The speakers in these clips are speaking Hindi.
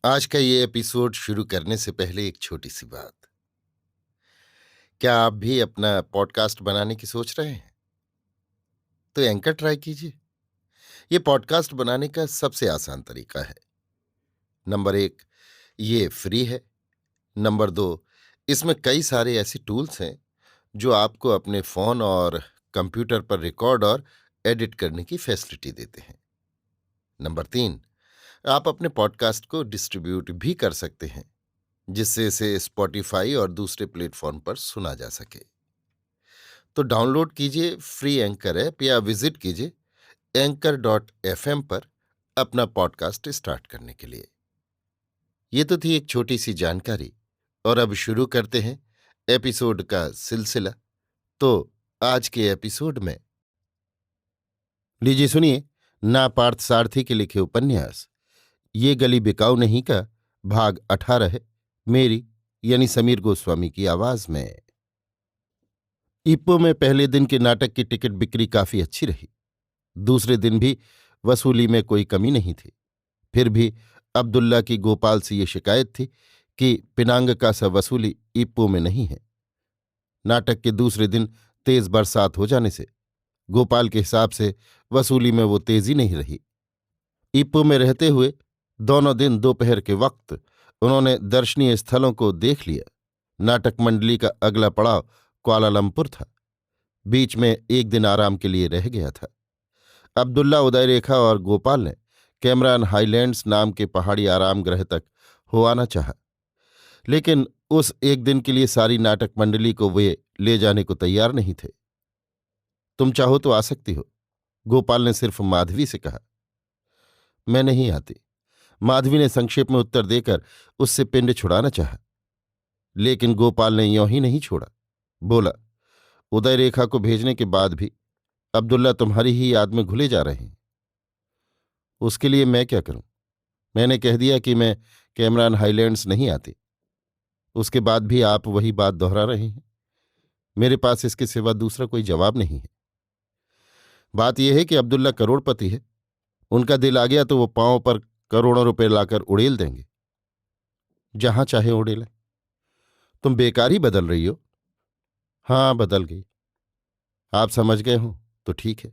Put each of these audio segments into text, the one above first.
आज का ये एपिसोड शुरू करने से पहले एक छोटी सी बात। क्या आप भी अपना पॉडकास्ट बनाने की सोच रहे हैं? तो एंकर ट्राई कीजिए। ये पॉडकास्ट बनाने का सबसे आसान तरीका है। नंबर 1, ये फ्री है। नंबर 2, इसमें कई सारे ऐसे टूल्स हैं जो आपको अपने फोन और कंप्यूटर पर रिकॉर्ड और एडिट करने की फैसिलिटी देते हैं। नंबर 3, आप अपने पॉडकास्ट को डिस्ट्रीब्यूट भी कर सकते हैं, जिससे इसे स्पॉटिफाई और दूसरे प्लेटफॉर्म पर सुना जा सके। तो डाउनलोड कीजिए फ्री एंकर ऐप या विजिट कीजिए anchor.fm पर अपना पॉडकास्ट स्टार्ट करने के लिए। ये तो थी एक छोटी सी जानकारी, और अब शुरू करते हैं एपिसोड का सिलसिला। तो आज के एपिसोड में लीजिए सुनिए ना पार्थ सारथी के लिखे उपन्यास ये गली बिकाऊ नहीं का भाग 18 है, मेरी यानी समीर गोस्वामी की आवाज में। इप्पो में पहले दिन के नाटक की टिकट बिक्री काफी अच्छी रही। दूसरे दिन भी वसूली में कोई कमी नहीं थी। फिर भी अब्दुल्ला की गोपाल से ये शिकायत थी कि पिनांग का सा वसूली इप्पो में नहीं है। नाटक के दूसरे दिन तेज बरसात हो जाने से गोपाल के हिसाब से वसूली में वो तेजी नहीं रही। इप्पो में रहते हुए दोनों दिन दोपहर के वक्त उन्होंने दर्शनीय स्थलों को देख लिया। नाटक मंडली का अगला पड़ाव कुआलालंपुर था। बीच में एक दिन आराम के लिए रह गया था। अब्दुल्ला, उदय रेखा और गोपाल ने कैमरान हाईलैंड्स नाम के पहाड़ी आराम गृह तक हो आना चाहा, लेकिन उस एक दिन के लिए सारी नाटक मंडली को वे ले जाने को तैयार नहीं थे। तुम चाहो तो आ सकती हो, गोपाल ने सिर्फ माधवी से कहा। मैं नहीं आती, माधवी ने संक्षेप में उत्तर देकर उससे पिंड छुड़ाना चाहा, लेकिन गोपाल ने यों ही नहीं छोड़ा। बोला, उदय रेखा को भेजने के बाद भी अब्दुल्ला तुम्हारी ही याद में घुले जा रहे हैं। उसके लिए मैं क्या करूं? मैंने कह दिया कि मैं कैमरान हाईलैंड्स नहीं आती। उसके बाद भी आप वही बात दोहरा रहे हैं। मेरे पास इसके सिवा दूसरा कोई जवाब नहीं है। बात यह है कि अब्दुल्ला करोड़पति है। उनका दिल आ गया तो वो पांव पर करोड़ों रुपए लाकर उड़ेल देंगे। जहां चाहे उड़ेलें। तुम बेकार ही बदल रही हो। हाँ, बदल गई। आप समझ गए हो तो ठीक है।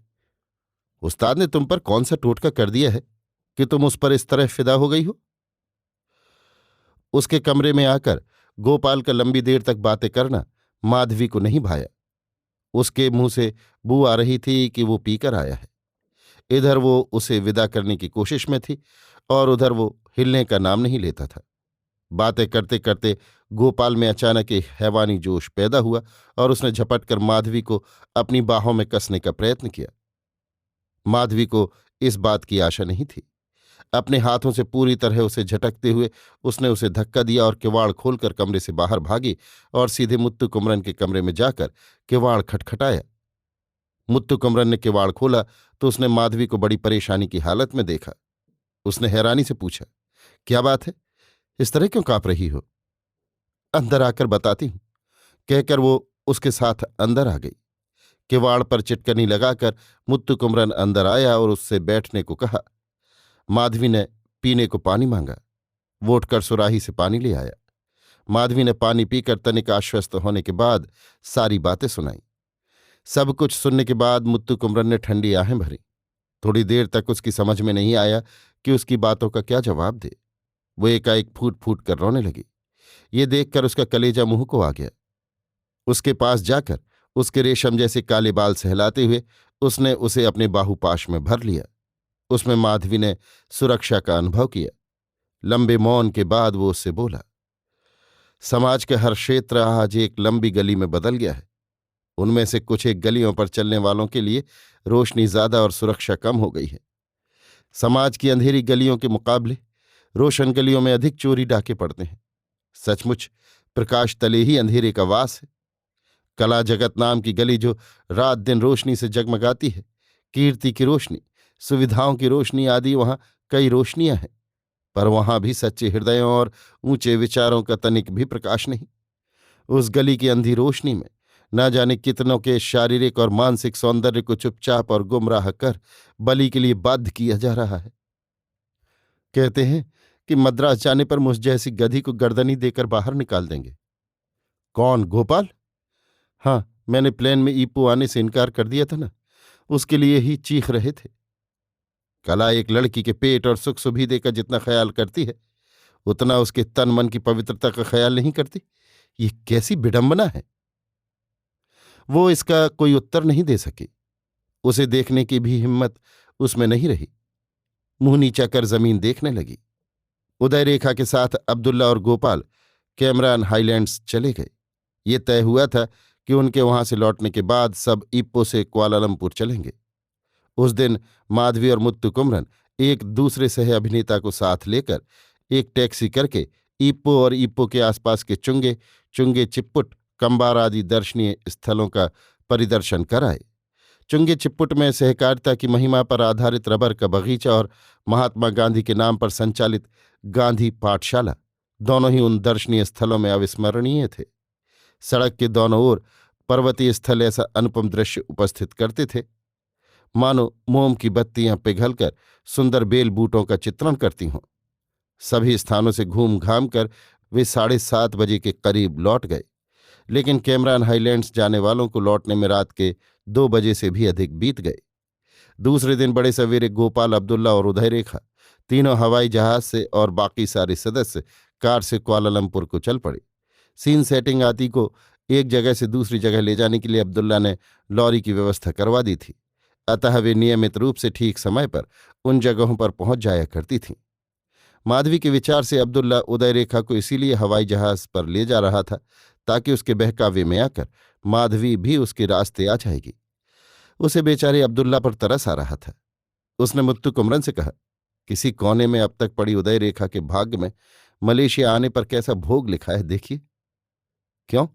उस्ताद ने तुम पर कौन सा टोटका कर दिया है कि तुम उस पर इस तरह फिदा हो गई हो? उसके कमरे में आकर गोपाल का लंबी देर तक बातें करना माधवी को नहीं भाया। उसके मुंह से बू आ रही थी कि वो पीकर आया है। इधर वो उसे विदा करने की कोशिश में थी और उधर वो हिलने का नाम नहीं लेता था। बातें करते करते गोपाल में अचानक एक हैवानी जोश पैदा हुआ और उसने झपटकर माधवी को अपनी बाहों में कसने का प्रयत्न किया। माधवी को इस बात की आशा नहीं थी। अपने हाथों से पूरी तरह उसे झटकते हुए उसने उसे धक्का दिया और किवाड़ खोलकर कमरे से बाहर भागी और सीधे मुत्तु कुमरन के कमरे में जाकर किवाड़ खटखटाया। मुत्तु कुमरन ने किवाड़ खोला तो उसने माधवी को बड़ी परेशानी की हालत में देखा। उसने हैरानी से पूछा, क्या बात है? इस तरह क्यों कांप रही हो? अंदर आकर बताती हूं, कहकर वो उसके साथ अंदर आ गई। किवाड़ पर चिटकनी लगाकर मुत्तु कुमरन अंदर आया और उससे बैठने को कहा। माधवी ने पीने को पानी मांगा। वो उठकर सुराही से पानी ले आया। माधवी ने पानी पीकर तनिक आश्वस्त होने के बाद सारी बातें सुनाई। सब कुछ सुनने के बाद मुत्तु कुमरन ने ठंडी आहें भरी। थोड़ी देर तक उसकी समझ में नहीं आया कि उसकी बातों का क्या जवाब दे। वो एकाएक फूट फूट कर रोने लगी। ये देखकर उसका कलेजा मुंह को आ गया। उसके पास जाकर उसके रेशम जैसे काले बाल सहलाते हुए उसने उसे अपने बाहुपाश में भर लिया। उसमें माधवी ने सुरक्षा का अनुभव किया। लंबे मौन के बाद वो उससे बोला, समाज के हर क्षेत्र आज एक लंबी गली में बदल गया है। उनमें से कुछ एक गलियों पर चलने वालों के लिए रोशनी ज्यादा और सुरक्षा कम हो गई है। समाज की अंधेरी गलियों के मुकाबले रोशन गलियों में अधिक चोरी डाके पड़ते हैं। सचमुच प्रकाश तले ही अंधेरे का वास है। कला जगत नाम की गली जो रात दिन रोशनी से जगमगाती है, कीर्ति की रोशनी, सुविधाओं की रोशनी आदि, वहां कई रोशनियां हैं, पर वहां भी सच्चे हृदयों और ऊंचे विचारों का तनिक भी प्रकाश नहीं। उस गली की अंधी रोशनी में न जाने कितनों के शारीरिक और मानसिक सौंदर्य को चुपचाप और गुमराह कर बलि के लिए बाध्य किया जा रहा है। कहते हैं कि मद्रास जाने पर मुझ जैसी गधी को गर्दनी देकर बाहर निकाल देंगे। कौन, गोपाल? हाँ, मैंने प्लेन में ईपू आने से इनकार कर दिया था ना, उसके लिए ही चीख रहे थे। कला एक लड़की के पेट और सुख सुविधे का जितना ख्याल करती है, उतना उसके तन मन की पवित्रता का ख्याल नहीं करती। ये कैसी विडंबना है। वो इसका कोई उत्तर नहीं दे सकी। उसे देखने की भी हिम्मत उसमें नहीं रही। मुंह नीचा कर जमीन देखने लगी। उदय रेखा के साथ अब्दुल्ला और गोपाल कैमरान हाईलैंड्स चले गए। ये तय हुआ था कि उनके वहां से लौटने के बाद सब इप्पो से कुआलालंपुर चलेंगे। उस दिन माधवी और मुत्तु कुमरन एक दूसरे सह अभिनेता को साथ लेकर एक टैक्सी करके इप्पो और इप्पो के आसपास के चुंगे चुंगे चिप्पुट कंबार आदि दर्शनीय स्थलों का परिदर्शन कराए। चुंगे चिप्पुट में सहकारिता की महिमा पर आधारित रबर का बगीचा और महात्मा गांधी के नाम पर संचालित गांधी पाठशाला दोनों ही उन दर्शनीय स्थलों में अविस्मरणीय थे। सड़क के दोनों ओर पर्वतीय स्थल ऐसा अनुपम दृश्य उपस्थित करते थे मानो मोम की बत्तियां पिघलकर सुंदर बेल बूटों का चित्रण करती हों। सभी स्थानों से घूम घाम कर वे 7:30 बजे के करीब लौट गए, लेकिन कैमरान हाईलैंड्स जाने वालों को लौटने में रात के 2 बजे से भी अधिक बीत गए। दूसरे दिन बड़े सवेरे गोपाल, अब्दुल्ला और उदय रेखा तीनों हवाई जहाज से और बाकी सारे सदस्य कार से कुआलालंपुर को चल पड़े। सीन सेटिंग आदि को एक जगह से दूसरी जगह ले जाने के लिए अब्दुल्ला ने लॉरी की व्यवस्था करवा दी थी, अतः वे नियमित रूप से ठीक समय पर उन जगहों पर पहुंच जाया करती थीं। माधवी के विचार से अब्दुल्ला उदय रेखा को इसीलिए हवाई जहाज पर ले जा रहा था ताकि उसके बहकावे में आकर माधवी भी उसके रास्ते आ जाएगी। उसे बेचारे अब्दुल्ला पर तरस आ रहा था। उसने मुत्तु कुमरन से कहा, किसी कोने में अब तक पड़ी उदय रेखा के भाग्य में मलेशिया आने पर कैसा भोग लिखा है, देखिए। क्यों,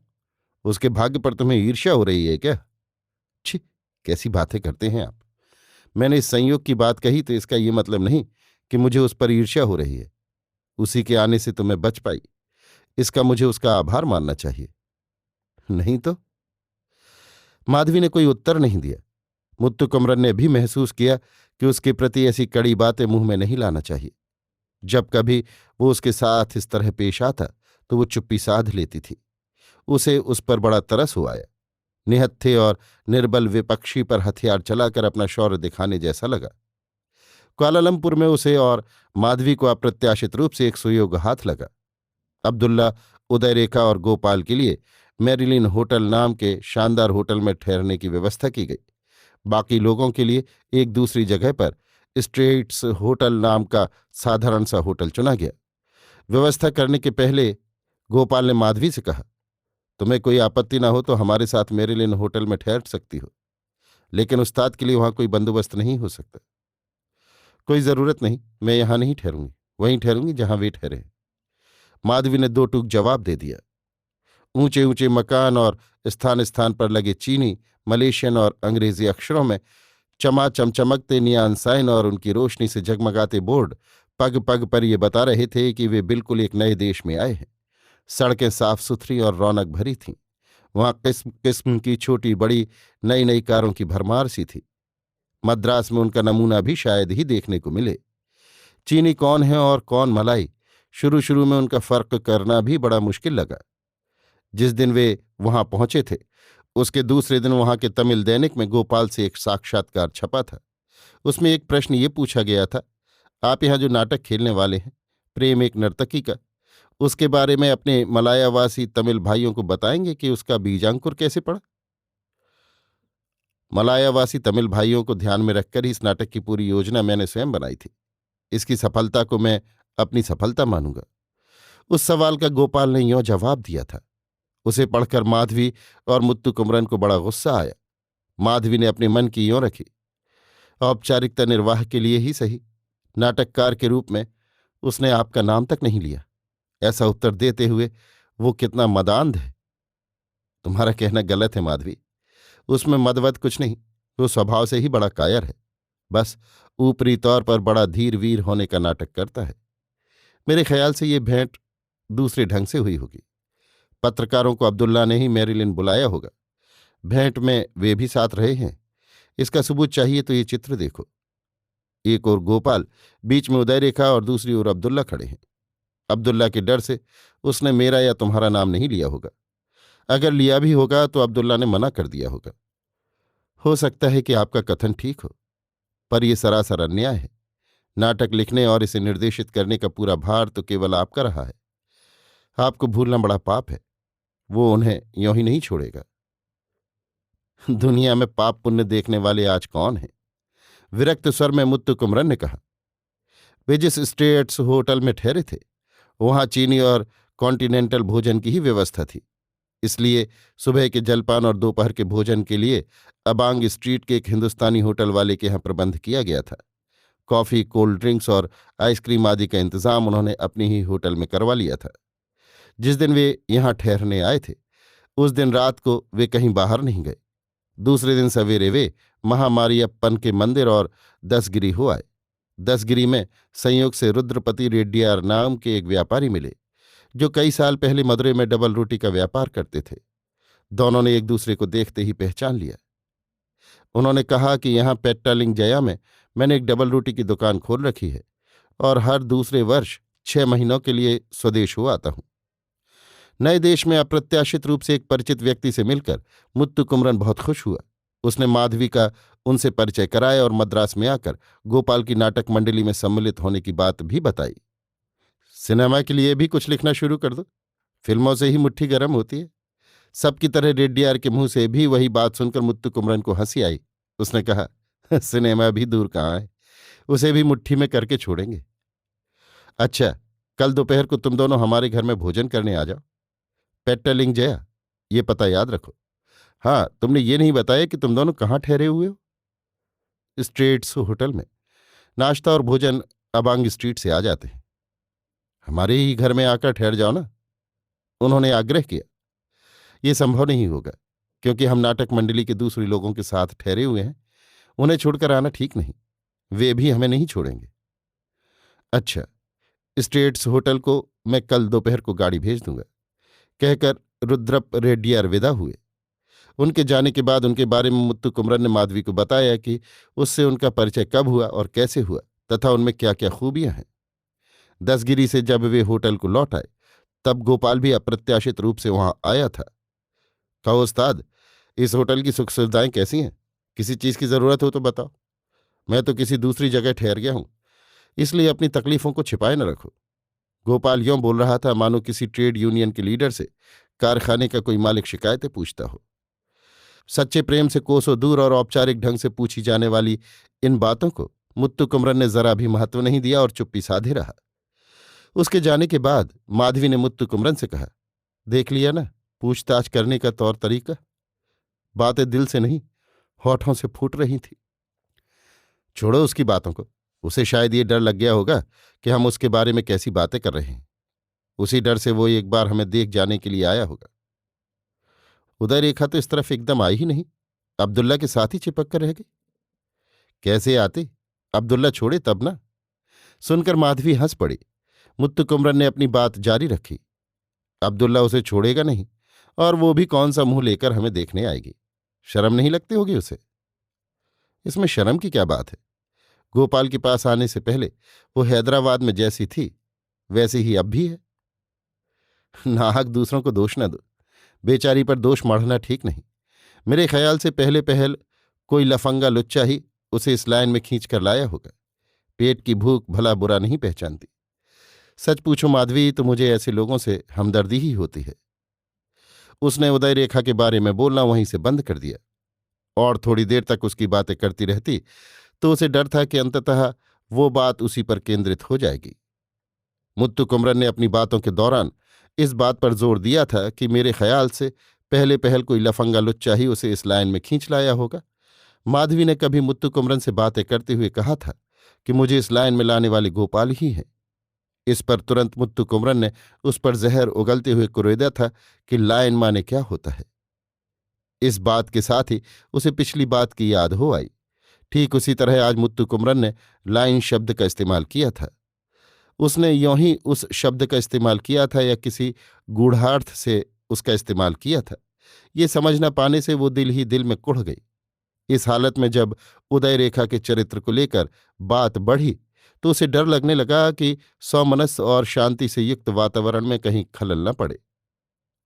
उसके भाग्य पर तुम्हें ईर्ष्या हो रही है क्या? छी, कैसी बातें करते हैं आप। मैंने इस संयोग की बात कही तो इसका ये मतलब नहीं कि मुझे उस पर ईर्ष्या हो रही है। उसी के आने से तो मैं बच पाई, इसका मुझे उसका आभार मानना चाहिए। नहीं तो? माधवी ने कोई उत्तर नहीं दिया। मुत्तु कुमरन ने भी महसूस किया कि उसके प्रति ऐसी कड़ी बातें मुंह में नहीं लाना चाहिए। जब कभी वो उसके साथ इस तरह पेश आता तो वो चुप्पी साध लेती थी। उसे उस पर बड़ा तरस हो आया। निहत्थे और निर्बल विपक्षी पर हथियार चलाकर अपना शौर्य दिखाने जैसा लगा। कुआलालंपुर में उसे और माधवी को अप्रत्याशित रूप से एक सुयोग हाथ लगा। अब्दुल्ला, उदय रेखा और गोपाल के लिए मैरिलिन होटल नाम के शानदार होटल में ठहरने की व्यवस्था की गई। बाकी लोगों के लिए एक दूसरी जगह पर स्ट्रेट्स होटल नाम का साधारण सा होटल चुना गया। व्यवस्था करने के पहले गोपाल ने माधवी से कहा, तुम्हें कोई आपत्ति ना हो तो हमारे साथ मैरिलिन होटल में ठहर सकती हो, लेकिन उस्ताद के लिए वहां कोई बंदोबस्त नहीं हो सकता। कोई जरूरत नहीं, मैं यहां नहीं ठहरूंगी, वहीं ठहरूंगी जहां वे ठहरे। माधवी ने दो टूक जवाब दे दिया। ऊंचे ऊंचे मकान और स्थान स्थान पर लगे चीनी, मलेशियन और अंग्रेजी अक्षरों में चमाचम चमकते नियान साइन और उनकी रोशनी से जगमगाते बोर्ड पग पग पर ये बता रहे थे कि वे बिल्कुल एक नए देश में आए हैं। सड़कें साफ सुथरी और रौनक भरी थीं। वहां किस्म किस्म की छोटी बड़ी नई नई कारों की भरमार सी थी। मद्रास में उनका नमूना भी शायद ही देखने को मिले। चीनी कौन है और कौन मलाई, शुरू शुरू में उनका फर्क करना भी बड़ा मुश्किल लगा। जिस दिन वे वहां पहुंचे थे उसके दूसरे दिन वहां के तमिल दैनिक में गोपाल से एक साक्षात्कार छपा था। उसमें एक प्रश्न ये पूछा गया था, आप यहां जो नाटक खेलने वाले हैं, प्रेम एक नर्तकी का, उसके बारे में अपने मलायावासी तमिल भाइयों को बताएंगे कि उसका बीजांकुर कैसे पड़ा? मलायावासी तमिल भाइयों को ध्यान में रखकर ही इस नाटक की पूरी योजना मैंने स्वयं बनाई थी। इसकी सफलता को मैं अपनी सफलता मानूंगा। उस सवाल का गोपाल ने यों जवाब दिया था। उसे पढ़कर माधवी और मुत्तु कुमरन को बड़ा गुस्सा आया। माधवी ने अपने मन की यों रखी, औपचारिकता निर्वाह के लिए ही सही, नाटककार के रूप में उसने आपका नाम तक नहीं लिया। ऐसा उत्तर देते हुए वो कितना मदान्ध है। तुम्हारा कहना गलत है माधवी, उसमें मदवत कुछ नहीं, वो स्वभाव से ही बड़ा कायर है। बस ऊपरी तौर पर बड़ा धीर वीर होने का नाटक करता है। मेरे ख्याल से ये भेंट दूसरे ढंग से हुई होगी। पत्रकारों को अब्दुल्ला ने ही मैरिलिन बुलाया होगा। भेंट में वे भी साथ रहे हैं। इसका सबूत चाहिए तो ये चित्र देखो। एक ओर गोपाल, बीच में उदय रेखा और दूसरी ओर अब्दुल्ला खड़े हैं। अब्दुल्ला के डर से उसने मेरा या तुम्हारा नाम नहीं लिया होगा। अगर लिया भी होगा तो अब्दुल्ला ने मना कर दिया होगा। हो सकता है कि आपका कथन ठीक हो, पर यह सरासर अन्याय है। नाटक लिखने और इसे निर्देशित करने का पूरा भार तो केवल आपका रहा है। आपको भूलना बड़ा पाप है। वो उन्हें यों ही नहीं छोड़ेगा। दुनिया में पाप पुण्य देखने वाले आज कौन हैं? विरक्त स्वर में मुत्तु कुमरन ने कहा। वे जिस स्टेट्स होटल में ठहरे थे वहां चीनी और कॉन्टिनेंटल भोजन की ही व्यवस्था थी। इसलिए सुबह के जलपान और दोपहर के भोजन के लिए अबांग स्ट्रीट के एक हिंदुस्तानी होटल वाले के यहाँ प्रबंध किया गया था। कॉफी, कोल्ड ड्रिंक्स और आइसक्रीम आदि का इंतजाम उन्होंने अपने ही होटल में करवा लिया था। जिस दिन वे यहाँ ठहरने आए थे उस दिन रात को वे कहीं बाहर नहीं गए। दूसरे दिन सवेरे वे महामारियप्पन के मंदिर और दसगिरी हो आए। दसगिरी में संयोग से रुद्रपति रेड्डियार नाम के एक व्यापारी मिले जो कई साल पहले मदुरै में डबल रोटी का व्यापार करते थे। दोनों ने एक दूसरे को देखते ही पहचान लिया। उन्होंने कहा कि यहाँ पेट्टालिंग जया में मैंने एक डबल रोटी की दुकान खोल रखी है और हर दूसरे वर्ष 6 महीनों के लिए स्वदेश हो आता हूँ। नए देश में अप्रत्याशित रूप से एक परिचित व्यक्ति से मिलकर मुत्तु कुमरन बहुत खुश हुआ। उसने माधवी का उनसे परिचय कराया और मद्रास में आकर गोपाल की नाटक मंडली में सम्मिलित होने की बात भी बताई। सिनेमा के लिए भी कुछ लिखना शुरू कर दो, फिल्मों से ही मुट्ठी गर्म होती है। सबकी तरह रेड्डियार के मुंह से भी वही बात सुनकर मुत्तु कुमरन को हंसी आई। उसने कहा, सिनेमा भी दूर कहाँ है, उसे भी मुट्ठी में करके छोड़ेंगे। अच्छा, कल दोपहर को तुम दोनों हमारे घर में भोजन करने आ जाओ। पेट्टालिंग जया, ये पता याद रखो। हाँ, तुमने ये नहीं बताया कि तुम दोनों कहाँ ठहरे हुए हो। स्ट्रेट्स होटल में। नाश्ता और भोजन अबांग स्ट्रीट से आ जाते हैं। हमारे ही घर में आकर ठहर जाओ ना, उन्होंने आग्रह किया। ये संभव नहीं होगा क्योंकि हम नाटक मंडली के दूसरे लोगों के साथ ठहरे हुए हैं। उन्हें छोड़कर आना ठीक नहीं। वे भी हमें नहीं छोड़ेंगे। अच्छा, स्टेट्स होटल को मैं कल दोपहर को गाड़ी भेज दूंगा, कहकर रुद्रप रेड्डियार विदा हुए। उनके जाने के बाद उनके बारे में मुत्तु कुमरन ने माधवी को बताया कि उससे उनका परिचय कब हुआ और कैसे हुआ तथा उनमें क्या क्या खूबियां हैं। दसगिरी से जब वे होटल को लौट आए तब गोपाल भी अप्रत्याशित रूप से वहां आया था। कहो उस्ताद, इस होटल की सुख सुविधाएं कैसी हैं? किसी चीज की जरूरत हो तो बताओ। मैं तो किसी दूसरी जगह ठहर गया हूं, इसलिए अपनी तकलीफों को छिपाए न रखो। गोपाल यों बोल रहा था मानो किसी ट्रेड यूनियन के लीडर से कारखाने का कोई मालिक शिकायतें पूछता हो। सच्चे प्रेम से कोसों दूर और औपचारिक ढंग से पूछी जाने वाली इन बातों को मुत्तु कुमरन ने जरा भी महत्व नहीं दिया और चुप्पी साधे रहा। उसके जाने के बाद माधवी ने मुत्तु कुमरन से कहा, देख लिया ना पूछताछ करने का तौर तरीका। बातें दिल से नहीं होठों से फूट रही थी। छोड़ो उसकी बातों को। उसे शायद ये डर लग गया होगा कि हम उसके बारे में कैसी बातें कर रहे हैं। उसी डर से वो एक बार हमें देख जाने के लिए आया होगा। उदय रेखा तो इस तरफ एकदम आई ही नहीं, अब्दुल्ला के साथ ही चिपक कर रह गई। कैसे आती? अब्दुल्ला छोड़े तब ना। सुनकर माधवी हंस पड़ी। मुत्तु कुमरन ने अपनी बात जारी रखी। अब्दुल्ला उसे छोड़ेगा नहीं, और वो भी कौन सा मुंह लेकर हमें देखने आएगी। शर्म नहीं लगती होगी उसे? इसमें शर्म की क्या बात है? गोपाल के पास आने से पहले वो हैदराबाद में जैसी थी वैसी ही अब भी है। नाहक दूसरों को दोष न दो। बेचारी पर दोष मढ़ना ठीक नहीं। मेरे ख्याल से पहले पहल कोई लफंगा लुच्चा ही उसे इस लाइन में खींच कर लाया होगा। पेट की भूख भला बुरा नहीं पहचानती। सच पूछो माधवी, तो मुझे ऐसे लोगों से हमदर्दी ही होती है। उसने उदय रेखा के बारे में बोलना वहीं से बंद कर दिया। और थोड़ी देर तक उसकी बातें करती रहती तो उसे डर था कि अंततः वो बात उसी पर केंद्रित हो जाएगी। मुत्तु कुमरन ने अपनी बातों के दौरान इस बात पर जोर दिया था कि मेरे ख्याल से पहले पहल कोई लफंगा लुच्चा ही उसे इस लाइन में खींच लाया होगा। माधवी ने कभी मुत्तु कुमरन से बातें करते हुए कहा था कि मुझे इस लाइन में लाने वाले गोपाल ही हैं। इस पर तुरंत मुत्तु कुमरन ने उस पर जहर उगलते हुए कुरेदा था कि लाइन माने क्या होता है। इस बात के साथ ही उसे पिछली बात की याद हो आई। ठीक उसी तरह आज मुत्तु कुमरन ने लाइन शब्द का इस्तेमाल किया था। उसने यों ही उस शब्द का इस्तेमाल किया था या किसी गूढ़ार्थ से उसका इस्तेमाल किया था, ये समझ न पाने से वो दिल ही दिल में कुढ़ गई। इस हालत में जब उदय रेखा के चरित्र को लेकर बात बढ़ी तो उसे डर लगने लगा कि सौमनस्य और शांति से युक्त वातावरण में कहीं खलल न पड़े।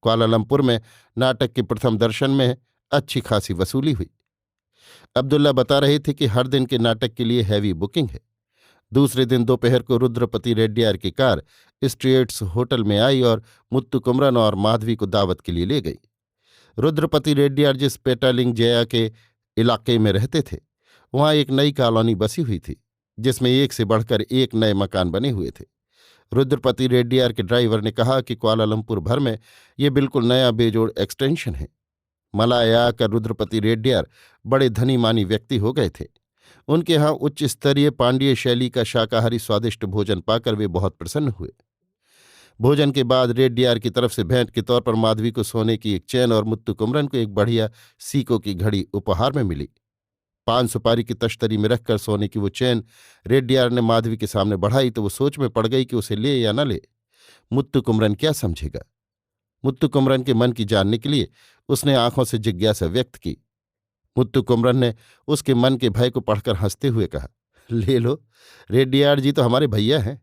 कुआलालंपुर में नाटक के प्रथम दर्शन में अच्छी खासी वसूली हुई। अब्दुल्ला बता रहे थे कि हर दिन के नाटक के लिए हैवी बुकिंग है। दूसरे दिन दोपहर को रुद्रपति रेड्डियार की कार स्ट्रेट्स होटल में आई और मुत्तु कुमरन और माधवी को दावत के लिए ले गई। रुद्रपति रेड्डियार जिस पेटालिंग जया के इलाके में रहते थे वहां एक नई कॉलोनी बसी हुई थी जिसमें एक से बढ़कर एक नए मकान बने हुए थे। रुद्रपति रेड्डियार के ड्राइवर ने कहा कि कुआलालंपुर भर में ये बिल्कुल नया बेजोड़ एक्सटेंशन है। मलाया आकर रुद्रपति रेड्डियार बड़े धनी मानी व्यक्ति हो गए थे। उनके यहाँ उच्च स्तरीय पांड्य शैली का शाकाहारी स्वादिष्ट भोजन पाकर वे बहुत प्रसन्न हुए। भोजन के बाद रेड्डियार की तरफ से भेंट के तौर पर माधवी को सोने की एक चैन और मुत्तु कुमरन को एक बढ़िया सीकों की घड़ी उपहार में मिली। 5 सुपारी की तश्तरी में रखकर सोने की वो चैन रेड्डियार ने माधवी के सामने बढ़ाई तो वो सोच में पड़ गई कि उसे ले या न ले। मुत्तु कुमरन क्या समझेगा। मुत्तु कुमरन के मन की जानने के लिए उसने आंखों से जिज्ञासा व्यक्त की। मुत्तु कुमरन ने उसके मन के भय को पढ़कर हंसते हुए कहा, ले लो, रेड्डियार जी तो हमारे भैया हैं,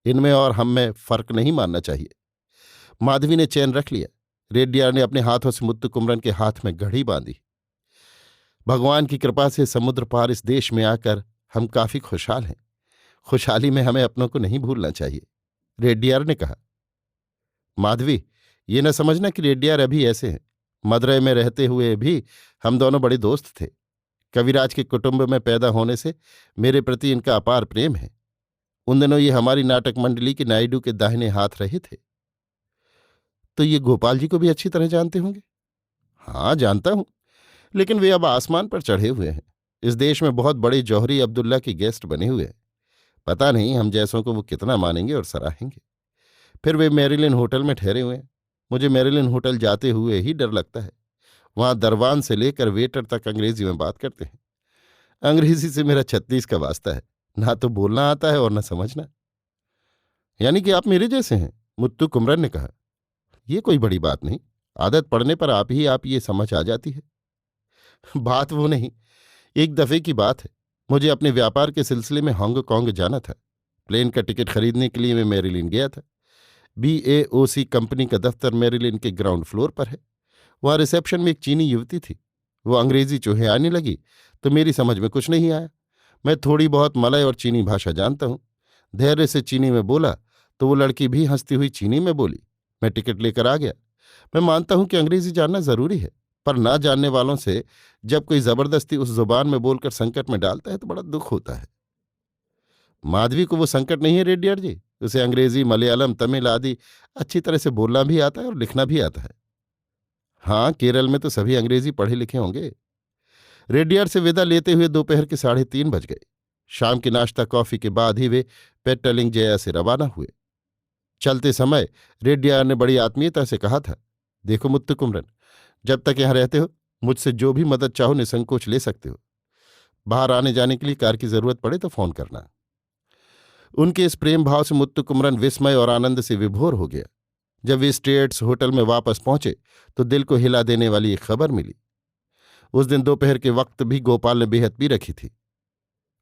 इनमें और हम में फर्क नहीं मानना चाहिए। माधवी ने चैन रख लिया। रेड्डियार ने अपने हाथों से मुत्तु कुमरन के हाथ में घड़ी बांधी। भगवान की कृपा से समुद्र पार इस देश में आकर हम काफी खुशहाल हैं। खुशहाली में हमें अपनों को नहीं भूलना चाहिए, रेड्डियार ने कहा। माधवी, ये न समझना कि रेड्डियार अभी ऐसे हैं। मदुरै में रहते हुए भी हम दोनों बड़े दोस्त थे। कविराज के कुटुंब में पैदा होने से मेरे प्रति इनका अपार प्रेम है। उन दिनों ये हमारी नाटक मंडली के नायडू के दाहिने हाथ रहे थे। तो ये गोपाल जी को भी अच्छी तरह जानते होंगे? हाँ, जानता हूं, लेकिन वे अब आसमान पर चढ़े हुए हैं। इस देश में बहुत बड़े जौहरी अब्दुल्ला के गेस्ट बने हुए हैं। पता नहीं हम जैसों को वो कितना मानेंगे और सराहेंगे। फिर वे मेरिलिन होटल में ठहरे हुए हैं। मुझे मेरिलिन होटल जाते हुए ही डर लगता है। वहां दरवान से लेकर वेटर तक अंग्रेजी में बात करते हैं। अंग्रेजी से मेरा 36 का वास्ता है, ना तो बोलना आता है और न समझना। यानी कि आप मेरे जैसे हैं, मुत्तु कुमरन ने कहा। ये कोई बड़ी बात नहीं, आदत पड़ने पर आप ये समझ आ जाती है। बात वो नहीं, एक दफे की बात है। मुझे अपने व्यापार के सिलसिले में हांगकांग जाना था। प्लेन का टिकट खरीदने के लिए मैं मेरिलिन गया था। BAOC कंपनी का दफ्तर मेरिलिन के ग्राउंड फ्लोर पर है। वहां रिसेप्शन में एक चीनी युवती थी। वो अंग्रेजी चोहे आने लगी तो मेरी समझ में कुछ नहीं आया। मैं थोड़ी बहुत मलय और चीनी भाषा जानता हूं। धैर्य से चीनी में बोला तो वो लड़की भी हंसती हुई चीनी में बोली। मैं टिकट लेकर आ गया। मैं मानता हूं कि अंग्रेजी जानना जरूरी है, पर ना जानने वालों से जब कोई जबरदस्ती उस जुबान में बोलकर संकट में डालता है तो बड़ा दुख होता है। माधवी को वो संकट नहीं है रेड्डियार जी। उसे अंग्रेजी, मलयालम, तमिल आदि अच्छी तरह से बोलना भी आता है और लिखना भी आता है। हाँ, केरल में तो सभी अंग्रेजी पढ़े लिखे होंगे। रेड्डियार से विदा लेते हुए दोपहर के 3:30 बज गए। शाम की नाश्ता कॉफी के बाद ही वे पेट्टलिंग जया से रवाना हुए। चलते समय रेड्डियार ने बड़ी आत्मीयता से कहा था, देखो मुत्तु कुमरन, जब तक यहां रहते हो मुझसे जो भी मदद चाहो निसंकोच ले सकते हो। बाहर आने जाने के लिए कार की जरूरत पड़े तो फोन करना। उनके इस प्रेम भाव से मुत्तु कुमरन विस्मय और आनंद से विभोर हो गया। जब वे स्टेट्स होटल में वापस पहुंचे तो दिल को हिला देने वाली एक खबर मिली। उस दिन दोपहर के वक्त भी गोपाल ने बेहद पी रखी थी।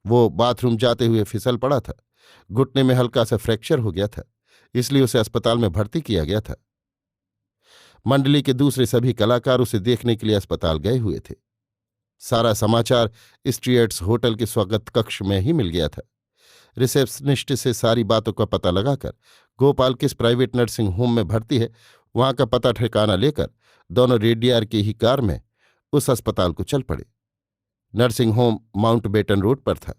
वो बाथरूम जाते हुए फिसल पड़ा था। घुटने में हल्का सा फ्रैक्चर हो गया था, इसलिए उसे अस्पताल में भर्ती किया गया था। मंडली के दूसरे सभी कलाकार उसे देखने के लिए अस्पताल गए हुए थे। सारा समाचार स्ट्रेट्स होटल के स्वागत कक्ष में ही मिल गया था। रिसेप्शनिस्ट से सारी बातों का पता लगाकर गोपाल किस प्राइवेट नर्सिंग होम में भर्ती है वहां का पता ठिकाना लेकर दोनों रेड्डियार की ही कार में उस अस्पताल को चल पड़े। नर्सिंग होम माउंटबेटन रोड पर था।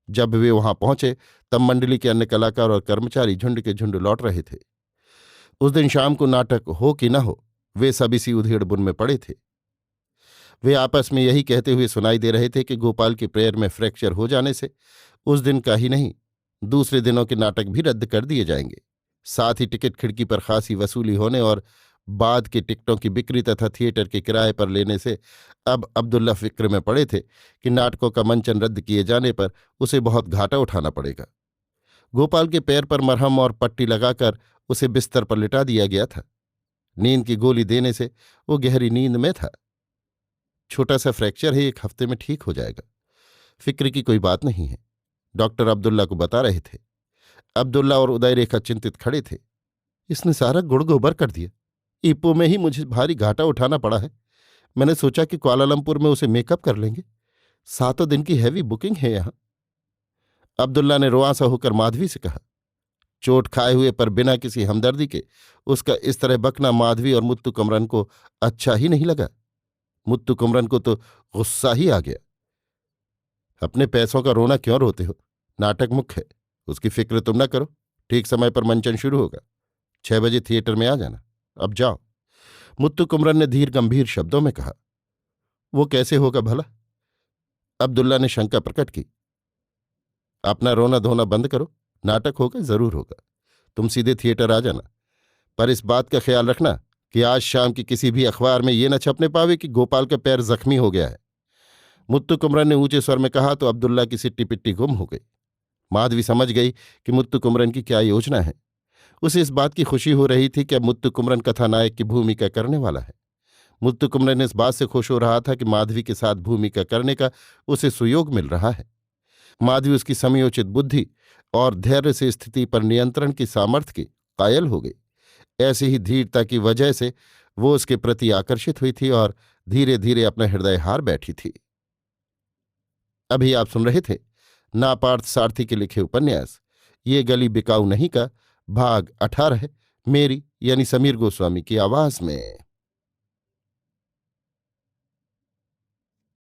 जब वे वहां पहुंचे तब मंडली के अन्य कलाकार और कर्मचारी झुंड के झुंड लौट रहे थे। उस दिन शाम को नाटक हो कि न हो, वे सब इसी उधेड़बुन में पड़े थे। वे आपस में यही कहते हुए सुनाई दे रहे थे कि गोपाल के पैर में फ्रैक्चर हो जाने से उस दिन का ही नहीं, दूसरे दिनों के नाटक भी रद्द कर दिए जाएंगे। साथ ही टिकट खिड़की पर खासी वसूली होने और बाद के टिकटों की बिक्री तथा थिएटर के किराए पर लेने से अब अब्दुल्ला फिक्र में पड़े थे कि नाटकों का मंचन रद्द किए जाने पर उसे बहुत घाटा उठाना पड़ेगा। गोपाल के पैर पर मरहम और पट्टी लगाकर उसे बिस्तर पर लिटा दिया गया था। नींद की गोली देने से वो गहरी नींद में था। छोटा सा फ्रैक्चर है, 1 हफ्ते में ठीक हो जाएगा। फिक्र की कोई बात नहीं है, डॉक्टर अब्दुल्ला को बता रहे थे। अब्दुल्ला और उदय रेखा चिंतित खड़े थे। इसने सारा गुड़ गोबर कर दिया। इप्पो में ही मुझे भारी घाटा उठाना पड़ा है। मैंने सोचा कि कुआलालंपुर में उसे मेकअप कर लेंगे। 7 दिन की हैवी बुकिंग है यहां। अब्दुल्ला ने रुआंसा होकर माधवी से कहा। चोट खाए हुए पर बिना किसी हमदर्दी के उसका इस तरह बकना माधवी और मुत्तु कुमरन को अच्छा ही नहीं लगा। मुत्तु कुमरन को तो गुस्सा ही आ गया। अपने पैसों का रोना क्यों रोते हो? नाटक मुख्य है, उसकी फिक्र तुम न करो। ठीक समय पर मंचन शुरू होगा। 6 बजे थिएटर में आ जाना। अब जाओ। मुत्तु कुमरन ने धीर गंभीर शब्दों में कहा। वो कैसे होगा भला? अब्दुल्ला ने शंका प्रकट की। अपना रोना धोना बंद करो। नाटक होगा, जरूर होगा। तुम सीधे थिएटर आ जाना। पर इस बात का ख्याल रखना कि आज शाम की किसी भी अखबार में ये न छपने पावे कि गोपाल का पैर जख्मी हो गया है। मुत्तु कुमरन ने ऊंचे स्वर में कहा तो अब्दुल्ला की सिट्टी पिट्टी गुम हो गई। माधवी समझ गई कि मुत्तु कुमरन की क्या योजना है। उसे इस बात की खुशी हो रही थी कि अब मुत्तु कुमरन कथानायक की भूमिका करने वाला है। मुत्तु कुमरन इस बात से खुश हो रहा था कि माधवी के साथ भूमिका करने का उसे सुयोग मिल रहा है। माधवी उसकी समयोचित बुद्धि और धैर्य से स्थिति पर नियंत्रण की सामर्थ्य की कायल हो गई। ऐसी ही धीरता की वजह से वो उसके प्रति आकर्षित हुई थी और धीरे धीरे अपना हृदय हार बैठी थी। अभी आप सुन रहे थे नापार्थ सारथी के लिखे उपन्यास ये गली बिकाऊ नहीं का भाग 18 मेरी यानी समीर गोस्वामी की आवाज में।